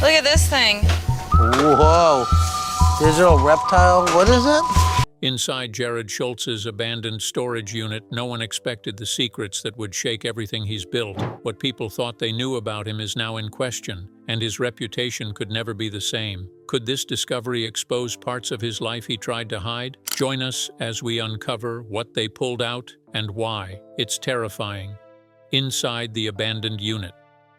Look at this thing. Whoa. Digital reptile, what is it? Inside Jarrod Schulz's abandoned storage unit, no one expected the secrets that would shake everything he's built. What people thought they knew about him is now in question, and his reputation could never be the same. Could this discovery expose parts of his life he tried to hide? Join us as we uncover what they pulled out and why. It's terrifying. Inside the abandoned unit.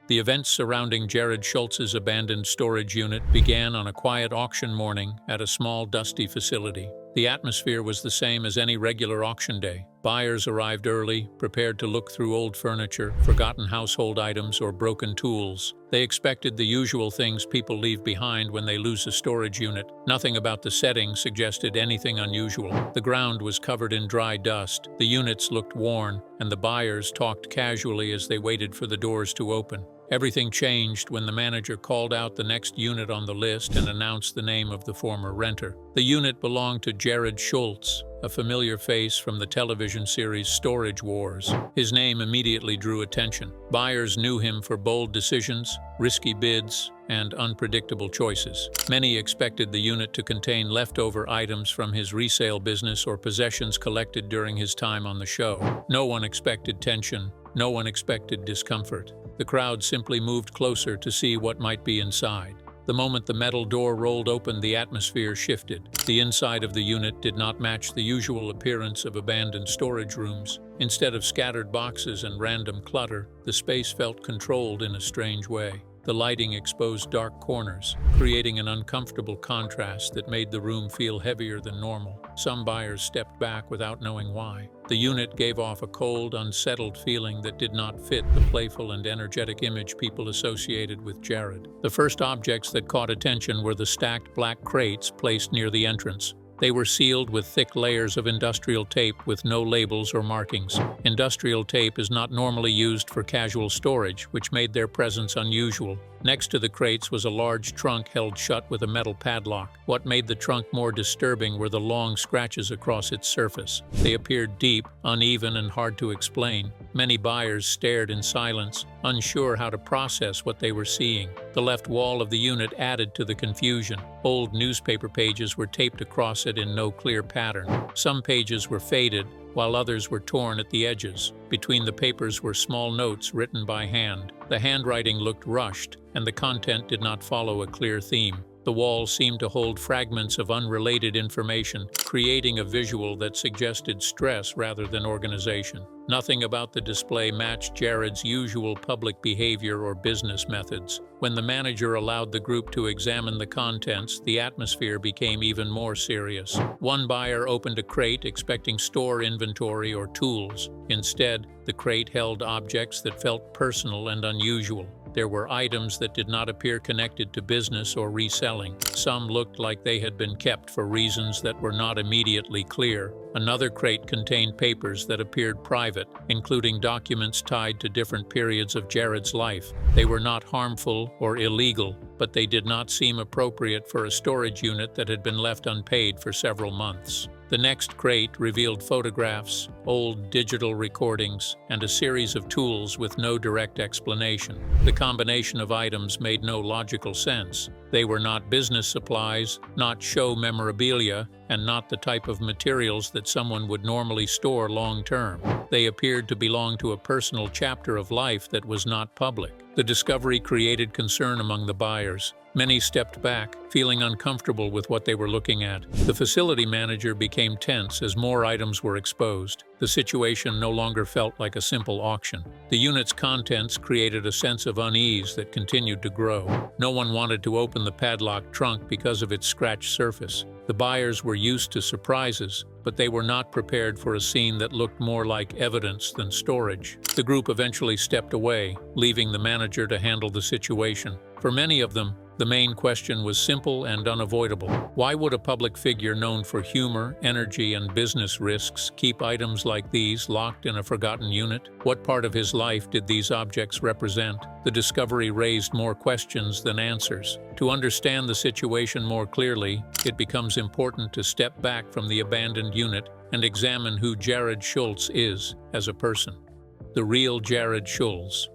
The events surrounding Jarrod Schulz's abandoned storage unit began on a quiet auction morning at a small, dusty facility. The atmosphere was the same as any regular auction day. Buyers arrived early, prepared to look through old furniture, forgotten household items, or broken tools. They expected the usual things people leave behind when they lose a storage unit. Nothing about the setting suggested anything unusual. The ground was covered in dry dust, the units looked worn, and the buyers talked casually as they waited for the doors to open. Everything changed when the manager called out the next unit on the list and announced the name of the former renter. The unit belonged to Jarrod Schulz, a familiar face from the television series Storage Wars. His name immediately drew attention. Buyers knew him for bold decisions, risky bids, and unpredictable choices. Many expected the unit to contain leftover items from his resale business or possessions collected during his time on the show. No one expected tension. No one expected discomfort. The crowd simply moved closer to see what might be inside. The moment the metal door rolled open, the atmosphere shifted. The inside of the unit did not match the usual appearance of abandoned storage rooms. Instead of scattered boxes and random clutter, the space felt controlled in a strange way. The lighting exposed dark corners, creating an uncomfortable contrast that made the room feel heavier than normal. Some buyers stepped back without knowing why. The unit gave off a cold, unsettled feeling that did not fit the playful and energetic image people associated with Jarrod. The first objects that caught attention were the stacked black crates placed near the entrance. They were sealed with thick layers of industrial tape with no labels or markings. Industrial tape is not normally used for casual storage, which made their presence unusual. Next to the crates was a large trunk held shut with a metal padlock. What made the trunk more disturbing were the long scratches across its surface. They appeared deep, uneven, and hard to explain. Many buyers stared in silence, unsure how to process what they were seeing. The left wall of the unit added to the confusion. Old newspaper pages were taped across it in no clear pattern. Some pages were faded, while others were torn at the edges. Between the papers were small notes written by hand. The handwriting looked rushed, and the content did not follow a clear theme. The walls seemed to hold fragments of unrelated information, creating a visual that suggested stress rather than organization. Nothing about the display matched Jarrod's usual public behavior or business methods. When the manager allowed the group to examine the contents, the atmosphere became even more serious. One buyer opened a crate expecting store inventory or tools. Instead, the crate held objects that felt personal and unusual. There were items that did not appear connected to business or reselling. Some looked like they had been kept for reasons that were not immediately clear. Another crate contained papers that appeared private, including documents tied to different periods of Jarrod's life. They were not harmful or illegal, but they did not seem appropriate for a storage unit that had been left unpaid for several months. The next crate revealed photographs, old digital recordings, and a series of tools with no direct explanation. The combination of items made no logical sense. They were not business supplies, not show memorabilia, and not the type of materials that someone would normally store long-term. They appeared to belong to a personal chapter of life that was not public. The discovery created concern among the buyers. Many stepped back, feeling uncomfortable with what they were looking at. The facility manager became tense as more items were exposed. The situation no longer felt like a simple auction. The unit's contents created a sense of unease that continued to grow. No one wanted to open the padlocked trunk because of its scratched surface. The buyers were used to surprises, but they were not prepared for a scene that looked more like evidence than storage. The group eventually stepped away, leaving the manager to handle the situation. For many of them, the main question was simple and unavoidable. Why would a public figure known for humor, energy, and business risks keep items like these locked in a forgotten unit? What part of his life did these objects represent? The discovery raised more questions than answers. To understand the situation more clearly, it becomes important to step back from the abandoned unit and examine who Jarrod Schulz is as a person. The real Jarrod Schulz.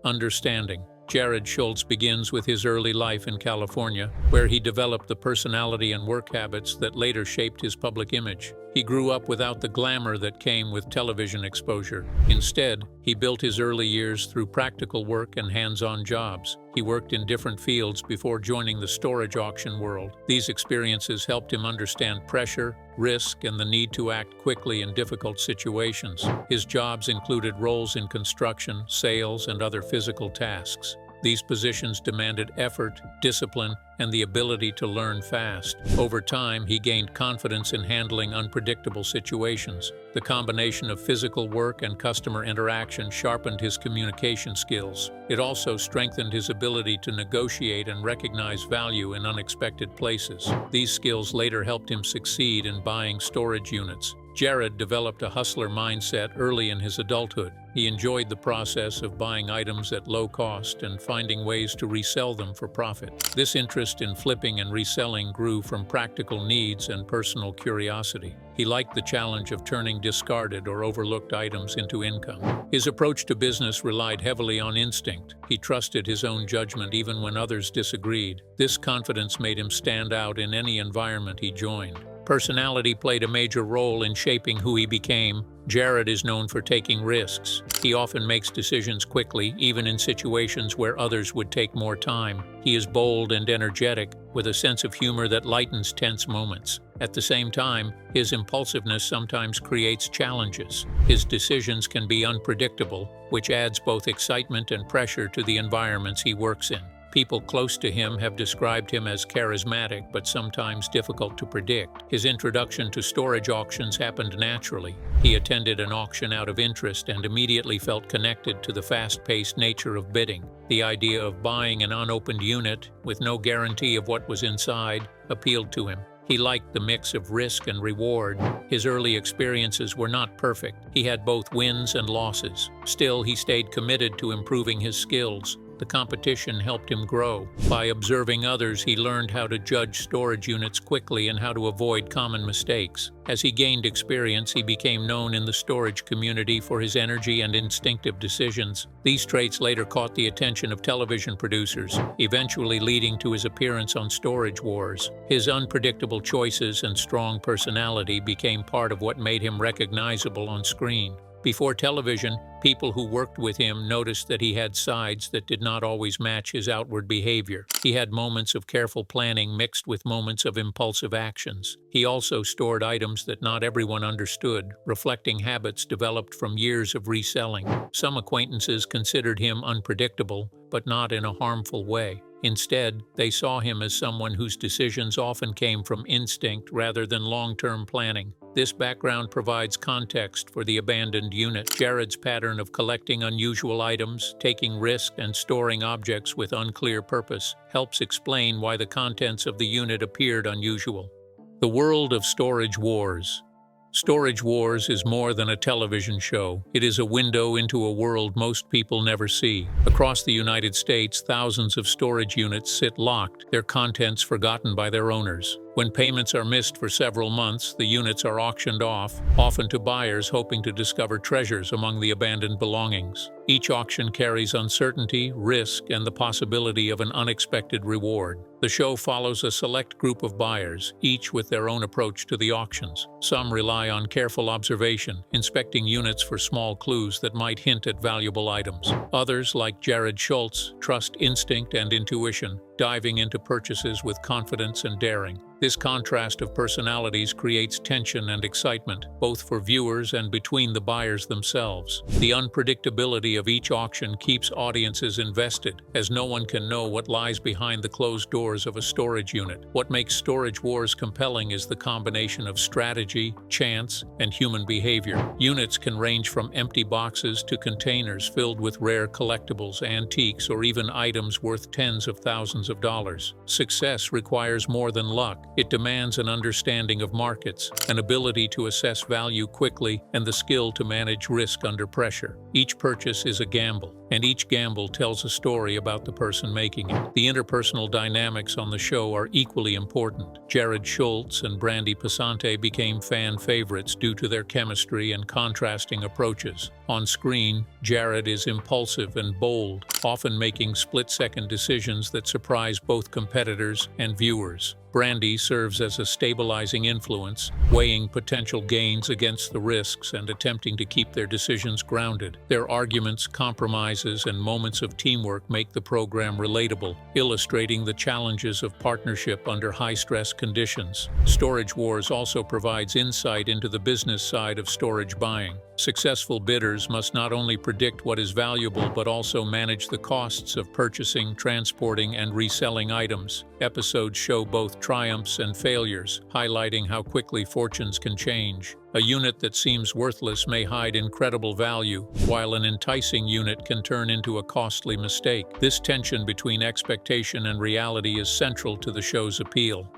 Understanding. Jarrod Schulz begins with his early life in California, where he developed the personality and work habits that later shaped his public image. He grew up without the glamour that came with television exposure. Instead, he built his early years through practical work and hands-on jobs. He worked in different fields before joining the storage auction world. These experiences helped him understand pressure, risk, and the need to act quickly in difficult situations. His jobs included roles in construction, sales, and other physical tasks. These positions demanded effort, discipline, and the ability to learn fast. Over time, he gained confidence in handling unpredictable situations. The combination of physical work and customer interaction sharpened his communication skills. It also strengthened his ability to negotiate and recognize value in unexpected places. These skills later helped him succeed in buying storage units. Jarrod developed a hustler mindset early in his adulthood. He enjoyed the process of buying items at low cost and finding ways to resell them for profit. This interest in flipping and reselling grew from practical needs and personal curiosity. He liked the challenge of turning discarded or overlooked items into income. His approach to business relied heavily on instinct. He trusted his own judgment even when others disagreed. This confidence made him stand out in any environment he joined. Personality played a major role in shaping who he became. Jarrod is known for taking risks. He often makes decisions quickly, even in situations where others would take more time. He is bold and energetic, with a sense of humor that lightens tense moments. At the same time, his impulsiveness sometimes creates challenges. His decisions can be unpredictable, which adds both excitement and pressure to the environments he works in. People close to him have described him as charismatic but sometimes difficult to predict. His introduction to storage auctions happened naturally. He attended an auction out of interest and immediately felt connected to the fast-paced nature of bidding. The idea of buying an unopened unit, with no guarantee of what was inside, appealed to him. He liked the mix of risk and reward. His early experiences were not perfect. He had both wins and losses. Still, he stayed committed to improving his skills. The competition helped him grow. By observing others, he learned how to judge storage units quickly and how to avoid common mistakes. As he gained experience, he became known in the storage community for his energy and instinctive decisions. These traits later caught the attention of television producers, eventually leading to his appearance on Storage Wars. His unpredictable choices and strong personality became part of what made him recognizable on screen. Before television, people who worked with him noticed that he had sides that did not always match his outward behavior. He had moments of careful planning mixed with moments of impulsive actions. He also stored items that not everyone understood, reflecting habits developed from years of reselling. Some acquaintances considered him unpredictable, but not in a harmful way. Instead, they saw him as someone whose decisions often came from instinct rather than long-term planning. This background provides context for the abandoned unit. Jarrod's pattern of collecting unusual items, taking risks, and storing objects with unclear purpose helps explain why the contents of the unit appeared unusual. The world of Storage Wars. Storage Wars is more than a television show. It is a window into a world most people never see. Across the United States, thousands of storage units sit locked, their contents forgotten by their owners. When payments are missed for several months, the units are auctioned off, often to buyers hoping to discover treasures among the abandoned belongings. Each auction carries uncertainty, risk, and the possibility of an unexpected reward. The show follows a select group of buyers, each with their own approach to the auctions. Some rely on careful observation, inspecting units for small clues that might hint at valuable items. Others, like Jarrod Schulz, trust instinct and intuition, diving into purchases with confidence and daring. This contrast of personalities creates tension and excitement, both for viewers and between the buyers themselves. The unpredictability of each auction keeps audiences invested, as no one can know what lies behind the closed doors of a storage unit. What makes Storage Wars compelling is the combination of strategy, chance, and human behavior. Units can range from empty boxes to containers filled with rare collectibles, antiques, or even items worth tens of thousands of dollars. Success requires more than luck. It demands an understanding of markets, an ability to assess value quickly, and the skill to manage risk under pressure. Each purchase is a gamble, and each gamble tells a story about the person making it. The interpersonal dynamics on the show are equally important. Jarrod Schulz and Brandy Passante became fan favorites due to their chemistry and contrasting approaches. On screen, Jarrod is impulsive and bold, often making split-second decisions that surprise both competitors and viewers. Brandy serves as a stabilizing influence, weighing potential gains against the risks and attempting to keep their decisions grounded. Their arguments, compromises, and moments of teamwork make the program relatable, illustrating the challenges of partnership under high-stress conditions. Storage Wars also provides insight into the business side of storage buying. Successful bidders must not only predict what is valuable but also manage the costs of purchasing, transporting, and reselling items. Episodes show both triumphs and failures, highlighting how quickly fortunes can change. A unit that seems worthless may hide incredible value, while an enticing unit can turn into a costly mistake. This tension between expectation and reality is central to the show's appeal.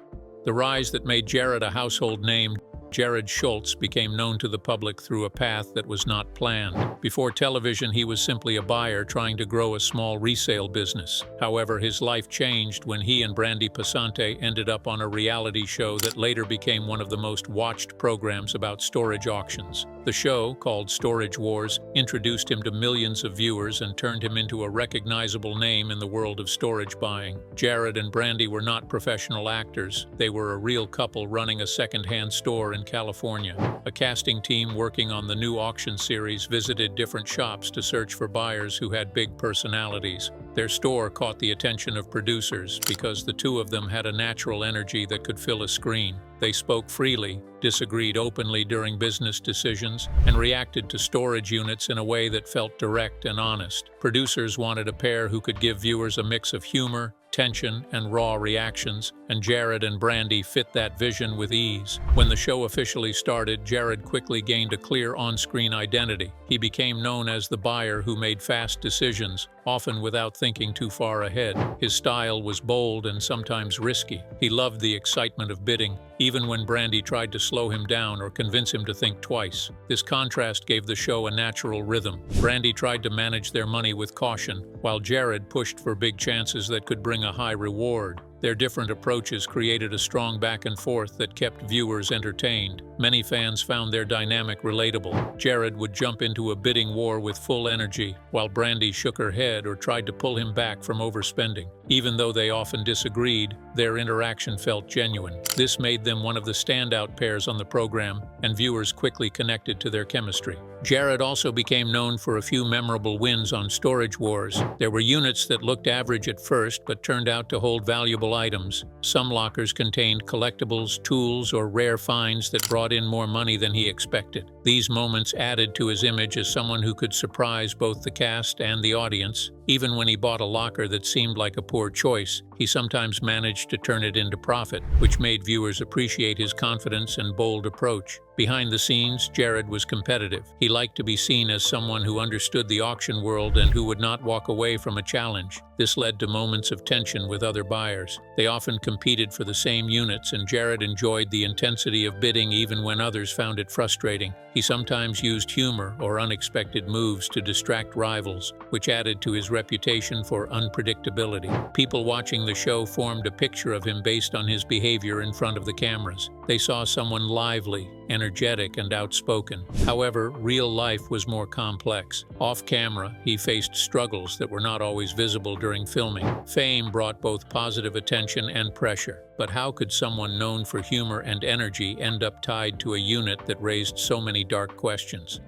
The rise that made Jarrod a household name, Jarrod Schulz became known to the public through a path that was not planned. Before television, he was simply a buyer trying to grow a small resale business. However, his life changed when he and Brandy Passante ended up on a reality show that later became one of the most watched programs about storage auctions. The show, called Storage Wars, introduced him to millions of viewers and turned him into a recognizable name in the world of storage buying. Jarrod and Brandy were not professional actors. They were a real couple running a second-hand store in California. A casting team working on the new auction series visited different shops to search for buyers who had big personalities. Their store caught the attention of producers because the two of them had a natural energy that could fill a screen. They spoke freely, disagreed openly during business decisions, and reacted to storage units in a way that felt direct and honest. Producers wanted a pair who could give viewers a mix of humor, tension, and raw reactions, and Jarrod and Brandy fit that vision with ease. When the show officially started, Jarrod quickly gained a clear on-screen identity. He became known as the buyer who made fast decisions, often without thinking too far ahead. His style was bold and sometimes risky. He loved the excitement of bidding, even when Brandy tried to slow him down or convince him to think twice. This contrast gave the show a natural rhythm. Brandy tried to manage their money with caution, while Jarrod pushed for big chances that could bring a high reward. Their different approaches created a strong back and forth that kept viewers entertained. Many fans found their dynamic relatable. Jarrod would jump into a bidding war with full energy, while Brandy shook her head or tried to pull him back from overspending. Even though they often disagreed, their interaction felt genuine. This made them one of the standout pairs on the program, and viewers quickly connected to their chemistry. Jarrod also became known for a few memorable wins on Storage Wars. There were units that looked average at first but turned out to hold valuable items. Some lockers contained collectibles, tools, or rare finds that brought in more money than he expected. These moments added to his image as someone who could surprise both the cast and the audience. Even when he bought a locker that seemed like a poor choice, he sometimes managed to turn it into profit, which made viewers appreciate his confidence and bold approach. Behind the scenes, Jarrod was competitive. He liked to be seen as someone who understood the auction world and who would not walk away from a challenge. This led to moments of tension with other buyers. They often competed for the same units, and Jarrod enjoyed the intensity of bidding even when others found it frustrating. He sometimes used humor or unexpected moves to distract rivals, which added to his reputation for unpredictability. People watching the show formed a picture of him based on his behavior in front of the cameras. They saw someone lively, energetic, and outspoken. However, real life was more complex. Off-camera, he faced struggles that were not always visible during filming. Fame brought both positive attention and pressure. But how could someone known for humor and energy end up tied to a unit that raised so many dark questions?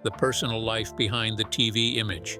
The personal life behind the TV image.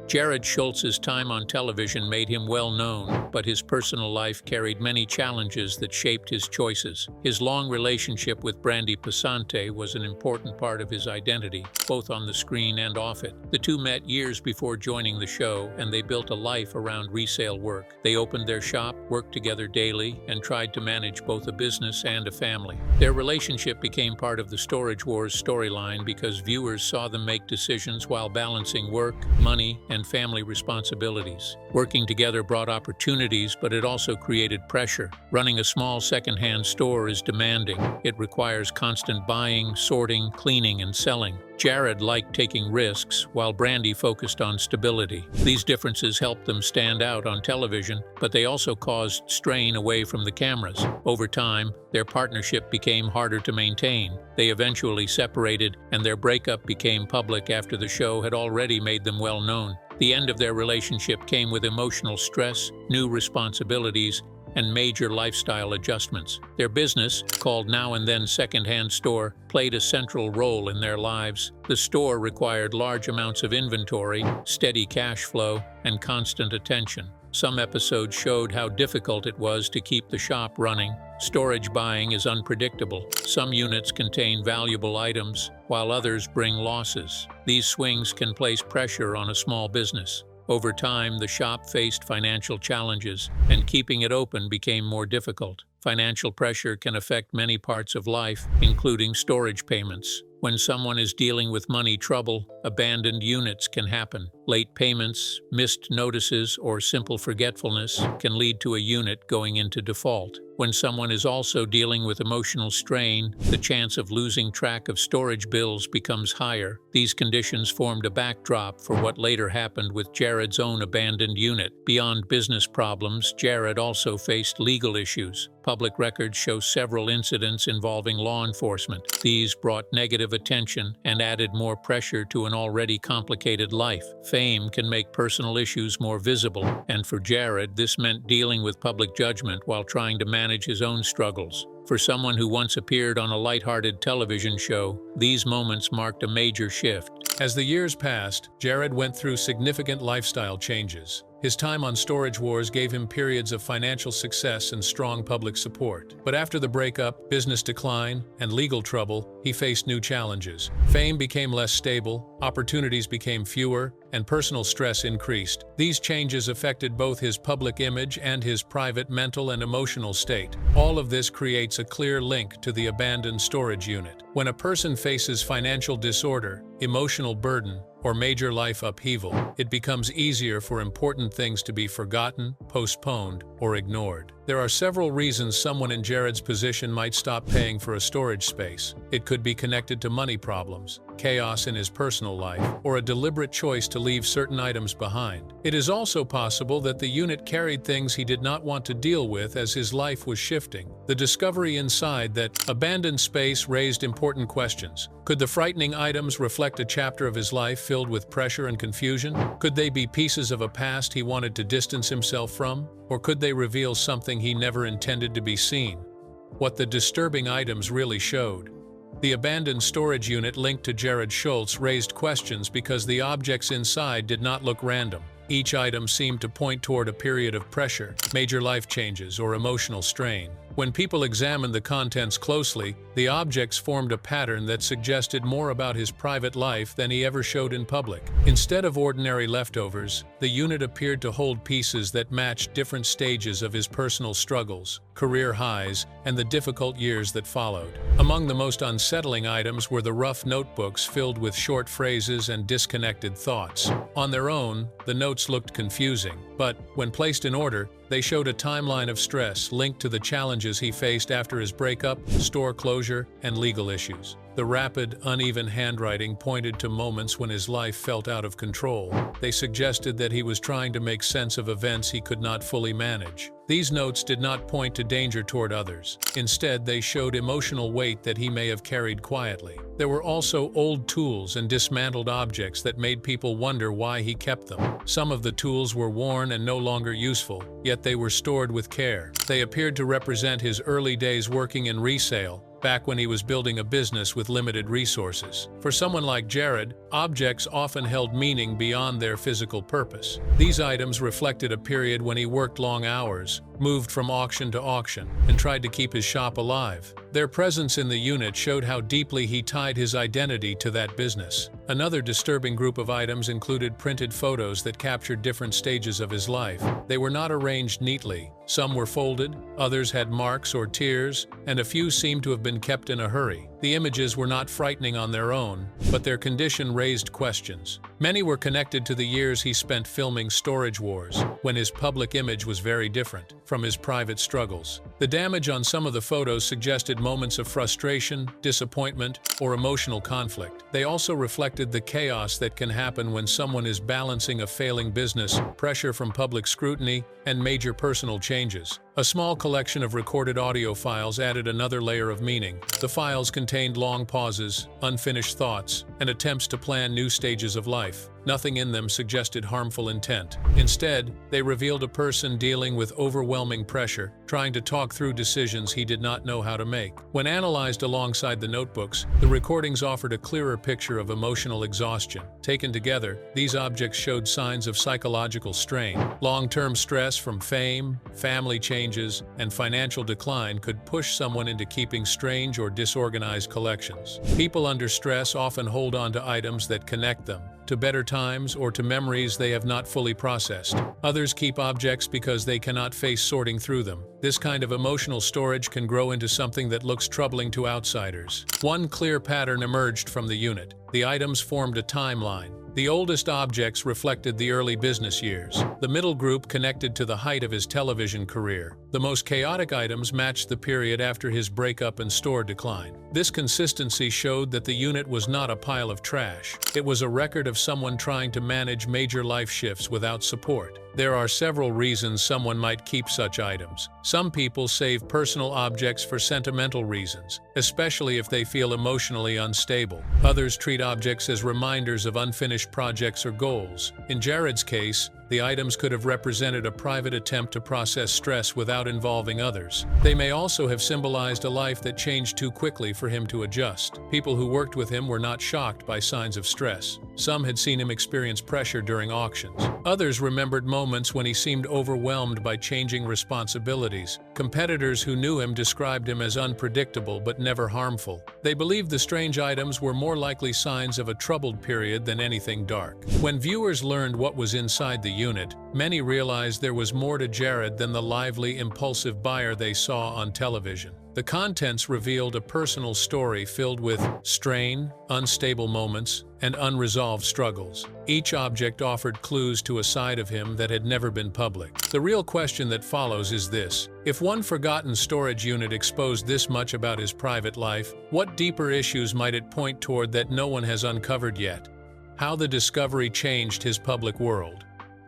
Jarrod Schulz's time on television made him well known, but his personal life carried many challenges that shaped his choices. His long relationship with Brandy Passante was an important part of his identity, both on the screen and off it. The two met years before joining the show, and they built a life around resale work. They opened their shop, worked together daily, and tried to manage both a business and a family. Their relationship became part of the Storage Wars storyline because viewers saw them make decisions while balancing work, money, and family responsibilities. Working together brought opportunities, but it also created pressure. Running a small second-hand store is demanding. It requires constant buying, sorting, cleaning, and selling. Jarrod liked taking risks, while Brandy focused on stability. These differences helped them stand out on television, but they also caused strain away from the cameras. Over time, their partnership became harder to maintain. They eventually separated, and their breakup became public after the show had already made them well known. The end of their relationship came with emotional stress, new responsibilities, and major lifestyle adjustments. Their business, called Now and Then Secondhand Store, played a central role in their lives. The store required large amounts of inventory, steady cash flow, and constant attention. Some episodes showed how difficult it was to keep the shop running. Storage buying is unpredictable. Some units contain valuable items, while others bring losses. These swings can place pressure on a small business. Over time, the shop faced financial challenges, and keeping it open became more difficult. Financial pressure can affect many parts of life, including storage payments. When someone is dealing with money trouble, abandoned units can happen. Late payments, missed notices, or simple forgetfulness can lead to a unit going into default. When someone is also dealing with emotional strain, the chance of losing track of storage bills becomes higher. These conditions formed a backdrop for what later happened with Jarrod's own abandoned unit. Beyond business problems, Jarrod also faced legal issues. Public records show several incidents involving law enforcement. These brought negative attention and added more pressure to an already complicated life. Fame can make personal issues more visible, and for Jarrod, this meant dealing with public judgment while trying to manage his own struggles. For someone who once appeared on a lighthearted television show, these moments marked a major shift. As the years passed, Jarrod went through significant lifestyle changes. His time on Storage Wars gave him periods of financial success and strong public support. But after the breakup, business decline, and legal trouble, he faced new challenges. Fame became less stable, opportunities became fewer, and personal stress increased. These changes affected both his public image and his private mental and emotional state. All of this creates a clear link to the abandoned storage unit. When a person faces financial disorder, emotional burden, or major life upheaval, it becomes easier for important things to be forgotten, postponed, or ignored. There are several reasons someone in Jarrod's position might stop paying for a storage space. It could be connected to money problems, chaos in his personal life, or a deliberate choice to leave certain items behind. It is also possible that the unit carried things he did not want to deal with as his life was shifting. The discovery inside that abandoned space raised important questions. Could the frightening items reflect a chapter of his life filled with pressure and confusion? Could they be pieces of a past he wanted to distance himself from? Or could they reveal something he never intended to be seen? What the disturbing items really showed. The abandoned storage unit linked to Jarrod Schulz raised questions because the objects inside did not look random. Each item seemed to point toward a period of pressure, major life changes, or emotional strain. When people examined the contents closely, the objects formed a pattern that suggested more about his private life than he ever showed in public. Instead of ordinary leftovers, the unit appeared to hold pieces that matched different stages of his personal struggles, career highs, and the difficult years that followed. Among the most unsettling items were the rough notebooks filled with short phrases and disconnected thoughts. On their own, the notes looked confusing, but when placed in order, they showed a timeline of stress linked to the challenges he faced after his breakup, store closure, and legal issues. The rapid, uneven handwriting pointed to moments when his life felt out of control. They suggested that he was trying to make sense of events he could not fully manage. These notes did not point to danger toward others. Instead, they showed emotional weight that he may have carried quietly. There were also old tools and dismantled objects that made people wonder why he kept them. Some of the tools were worn and no longer useful, yet they were stored with care. They appeared to represent his early days working in resale, back when he was building a business with limited resources. For someone like Jarrod, objects often held meaning beyond their physical purpose. These items reflected a period when he worked long hours, moved from auction to auction, and tried to keep his shop alive. Their presence in the unit showed how deeply he tied his identity to that business. Another disturbing group of items included printed photos that captured different stages of his life. They were not arranged neatly. Some were folded, others had marks or tears, and a few seemed to have been kept in a hurry. The images were not frightening on their own, but their condition raised questions. Many were connected to the years he spent filming Storage Wars, when his public image was very different from his private struggles. The damage on some of the photos suggested moments of frustration, disappointment, or emotional conflict. They also reflected the chaos that can happen when someone is balancing a failing business, pressure from public scrutiny, and major personal changes. A small collection of recorded audio files added another layer of meaning. The files contained long pauses, unfinished thoughts, and attempts to plan new stages of life. Nothing in them suggested harmful intent. Instead, they revealed a person dealing with overwhelming pressure, trying to talk through decisions he did not know how to make. When analyzed alongside the notebooks, the recordings offered a clearer picture of emotional exhaustion. Taken together, these objects showed signs of psychological strain. Long-term stress from fame, family changes, and financial decline could push someone into keeping strange or disorganized collections. People under stress often hold on to items that connect them to better times or to memories they have not fully processed. Others keep objects because they cannot face sorting through them. This kind of emotional storage can grow into something that looks troubling to outsiders. One clear pattern emerged from the unit. The items formed a timeline. The oldest objects reflected the early business years. The middle group connected to the height of his television career. The most chaotic items matched the period after his breakup and store decline. This consistency showed that the unit was not a pile of trash. It was a record of someone trying to manage major life shifts without support. There are several reasons someone might keep such items. Some people save personal objects for sentimental reasons, especially if they feel emotionally unstable. Others treat objects as reminders of unfinished projects or goals. In Jarrod's case, the items could have represented a private attempt to process stress without involving others. They may also have symbolized a life that changed too quickly for him to adjust. People who worked with him were not shocked by signs of stress. Some had seen him experience pressure during auctions. Others remembered moments when he seemed overwhelmed by changing responsibilities. Competitors who knew him described him as unpredictable but never harmful. They believed the strange items were more likely signs of a troubled period than anything dark. When viewers learned what was inside the unit, many realized there was more to Jarrod than the lively, impulsive buyer they saw on television. The contents revealed a personal story filled with strain, unstable moments, and unresolved struggles. Each object offered clues to a side of him that had never been public. The real question that follows is this: if one forgotten storage unit exposed this much about his private life, what deeper issues might it point toward that no one has uncovered yet? How the discovery changed his public world.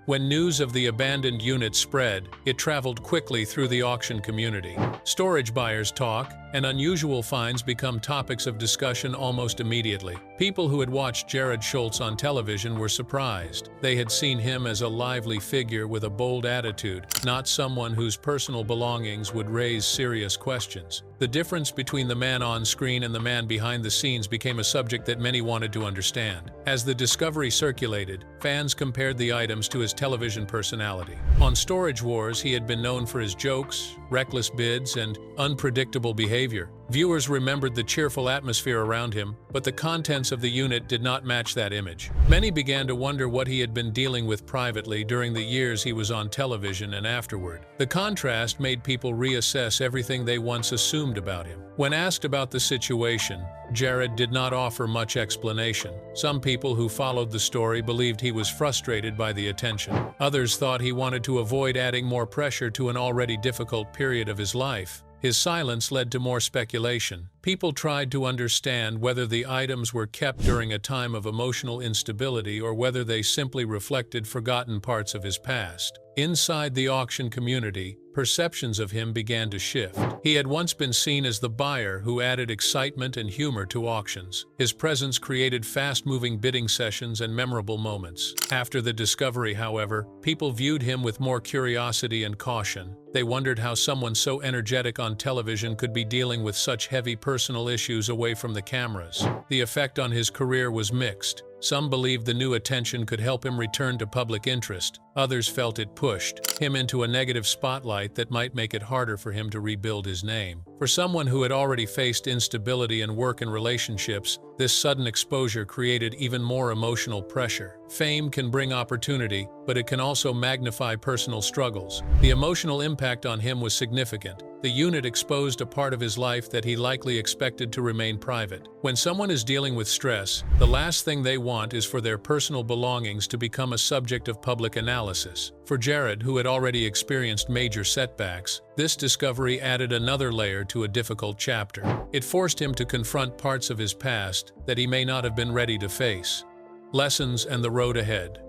When news of the abandoned unit spread, it traveled quickly through the auction community. Storage buyers talk, and unusual finds become topics of discussion almost immediately. People who had watched Jarrod Schulz on television were surprised. They had seen him as a lively figure with a bold attitude, not someone whose personal belongings would raise serious questions. The difference between the man on screen and the man behind the scenes became a subject that many wanted to understand. As the discovery circulated, fans compared the items to his television personality. On Storage Wars, he had been known for his jokes, reckless bids, and unpredictable behavior. Viewers remembered the cheerful atmosphere around him, but the contents of the unit did not match that image. Many began to wonder what he had been dealing with privately during the years he was on television and afterward. The contrast made people reassess everything they once assumed about him. When asked about the situation, Jarrod did not offer much explanation. Some people who followed the story believed he was frustrated by the attention. Others thought he wanted to avoid adding more pressure to an already difficult period of his life. His silence led to more speculation. People tried to understand whether the items were kept during a time of emotional instability or whether they simply reflected forgotten parts of his past. Inside the auction community, perceptions of him began to shift. He had once been seen as the buyer who added excitement and humor to auctions. His presence created fast-moving bidding sessions and memorable moments. After the discovery, however, people viewed him with more curiosity and caution. They wondered how someone so energetic on television could be dealing with such heavy personal issues away from the cameras. The effect on his career was mixed. Some believed the new attention could help him return to public interest. Others felt it pushed him into a negative spotlight that might make it harder for him to rebuild his name. For someone who had already faced instability in work and relationships, this sudden exposure created even more emotional pressure. Fame can bring opportunity, but it can also magnify personal struggles. The emotional impact on him was significant. the unit exposed a part of his life that he likely expected to remain private. When someone is dealing with stress, the last thing they want is for their personal belongings to become a subject of public analysis. For Jarrod, who had already experienced major setbacks, this discovery added another layer to a difficult chapter. It forced him to confront parts of his past that he may not have been ready to face. Lessons and the road ahead.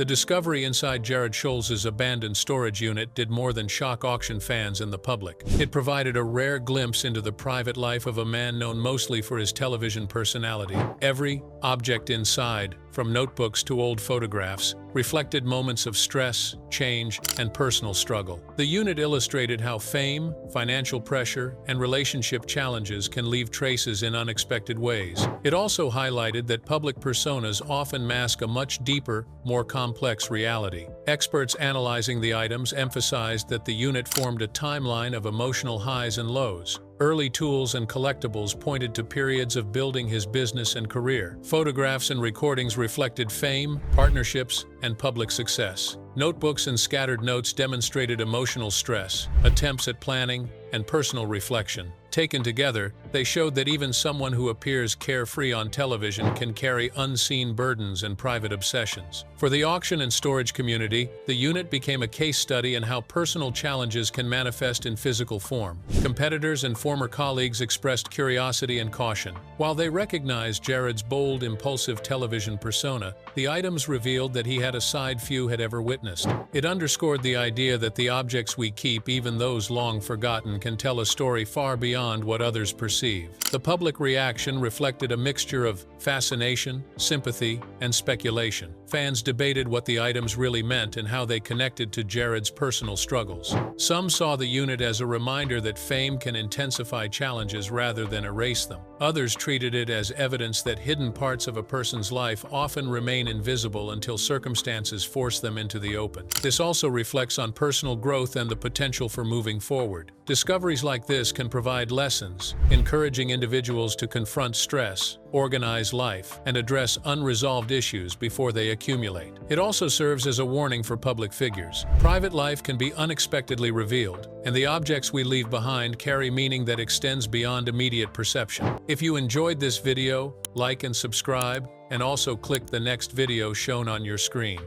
The discovery inside Jarrod Schulz's abandoned storage unit did more than shock auction fans and the public. It provided a rare glimpse into the private life of a man known mostly for his television personality. Every object inside, from notebooks to old photographs, reflected moments of stress, change, and personal struggle. The unit illustrated how fame, financial pressure, and relationship challenges can leave traces in unexpected ways. It also highlighted that public personas often mask a much deeper, more complex reality. Experts analyzing the items emphasized that the unit formed a timeline of emotional highs and lows. Early tools and collectibles pointed to periods of building his business and career. Photographs and recordings reflected fame, partnerships, and public success. Notebooks and scattered notes demonstrated emotional stress, attempts at planning, and personal reflection. Taken together, they showed that even someone who appears carefree on television can carry unseen burdens and private obsessions. For the auction and storage community, the unit became a case study in how personal challenges can manifest in physical form. Competitors and former colleagues expressed curiosity and caution. While they recognized Jarrod's bold, impulsive television persona, the items revealed that he had a side few had ever witnessed. It underscored the idea that the objects we keep, even those long forgotten, can tell a story far beyond what others perceive. The public reaction reflected a mixture of fascination, sympathy, and speculation. Fans debated what the items really meant and how they connected to Jarrod's personal struggles. Some saw the unit as a reminder that fame can intensify challenges rather than erase them. Others treated it as evidence that hidden parts of a person's life often remain invisible until circumstances force them into the open. This also reflects on personal growth and the potential for moving forward. Discoveries like this can provide lessons, encouraging individuals to confront stress, organize life, and address unresolved issues before they accumulate. It also serves as a warning for public figures. Private life can be unexpectedly revealed, and the objects we leave behind carry meaning that extends beyond immediate perception. If you enjoyed this video, like and subscribe, and also click the next video shown on your screen.